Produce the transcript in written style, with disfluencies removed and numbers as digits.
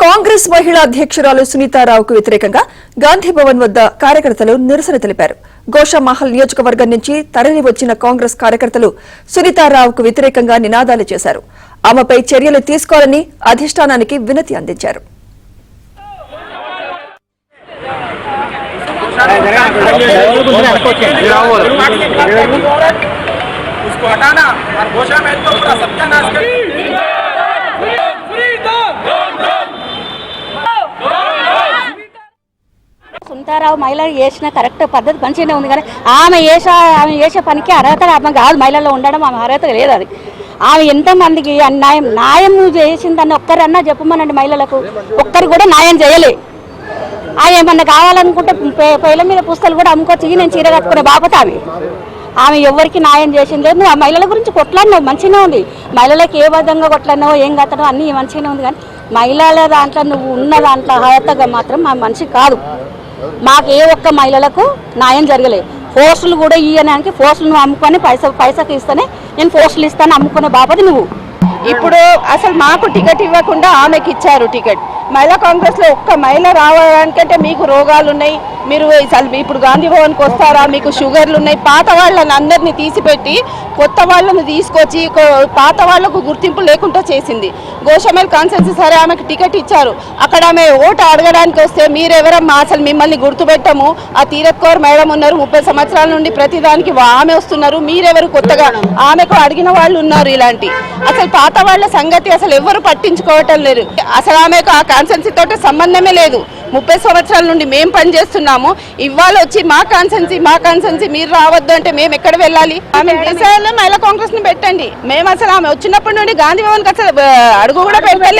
కాంగ్రెస్ మహిళా అధ్యక్షురాలు సునీతారావుకు వ్యతిరేకంగా గాంధీభవన్ వద్ద కార్యకర్తలు నిరసన తెలిపారు. గోషామహల్ నియోజకవర్గం నుంచి తరలి వచ్చిన కాంగ్రెస్ కార్యకర్తలు సునీతారావుకు వ్యతిరేకంగా నినాదాలు చేశారు. ఆమెపై చర్యలు తీసుకోవాలని అధిష్టానానికి వినతి అందించారు. సునీతారావు మహిళలు చేసిన కరెక్ట్ పద్ధతి మంచిగానే ఉంది, కానీ ఆమె చేసే పనికి అర్హత ఆమె కాదు. మహిళల్లో ఉండడం ఆమె అర్హత లేదు. అది ఆమె ఎంతమందికి న్యాయం చేసిందని ఒక్కరన్నా చెప్పమనండి. మహిళలకు ఒక్కరు కూడా న్యాయం చేయలే. ఆమె ఏమన్నా కావాలనుకుంటే పేల మీద పుస్తకాలు కూడా అమ్ముకొచ్చి నేను చీర కట్టుకునే బాపత ఆమె ఎవరికి న్యాయం చేసింది లేదు. నువ్వు ఆ మహిళల గురించి కొట్లాడినావు, మంచిగానే ఉంది. మహిళలకు ఏ విధంగా కొట్లాడినావో ఏం కట్టనో అన్నీ మంచిగానే ఉంది, కానీ మహిళల దాంట్లో నువ్వు ఉన్న దాంట్లో అర్హతగా మాత్రం మా మనిషి కాదు. మాకు ఏ ఒక్క మహిళలకు న్యాయం జరగలేదు. పోస్టులు కూడా ఇయ్యడానికి పోస్టులు నువ్వు అమ్ముకొని పైసకి ఇస్తేనే నేను పోస్టులు ఇస్తాను అమ్ముకునే బాపది నువ్వు. ఇప్పుడు అసలు మాకు టికెట్ ఇవ్వకుండా ఆమెకి ఇచ్చారు టికెట్. మహిళా కాంగ్రెస్లో ఒక్క మహిళ రావడానికంటే మీకు రోగాలు ఉన్నాయి, మీరు ఇప్పుడు గాంధీ భవన్కి వస్తారా, మీకు షుగర్లు ఉన్నాయి. పాత వాళ్ళని అందరినీ తీసిపెట్టి కొత్త వాళ్ళని తీసుకొచ్చి పాత వాళ్లకు గుర్తింపు లేకుండా చేసింది. గోషామహల్ కాన్స్టిట్యున్సీ సరే ఆమెకు టికెట్ ఇచ్చారు. అక్కడ ఆమె ఓటు అడగడానికి వస్తే మీరెవరమ్మా, అసలు మిమ్మల్ని గుర్తుపెట్టము, ఆ తీరత్ కౌర్ మేడం ఉన్నారు 30 సంవత్సరాల నుండి ప్రతిదానికి ఆమె వస్తున్నారు, మీరెవరు కొత్తగా ఆమెకు అడిగిన వాళ్ళు ఉన్నారు. ఇలాంటి అసలు పాత వాళ్ళ సంగతి అసలు ఎవరు పట్టించుకోవటం లేదు. అసలు ఆమెకు ఆ కాన్స్టిట్యున్సీ తోటి సంబంధమే లేదు. 30 సంవత్సరాల నుండి మేము పనిచేస్తున్నాము. ఇవాళ వచ్చి మా కాన్స్టిట్యున్సీ మీరు రావద్దు అంటే మేము ఎక్కడ వెళ్ళాలి? ఆమె దేశాల్లో మహిళా కాంగ్రెస్ ని పెట్టండి. మేము అసలు ఆమె వచ్చినప్పటి నుండి గాంధీ భవన్కి అసలు అడుగు కూడా పెట్టలేదు.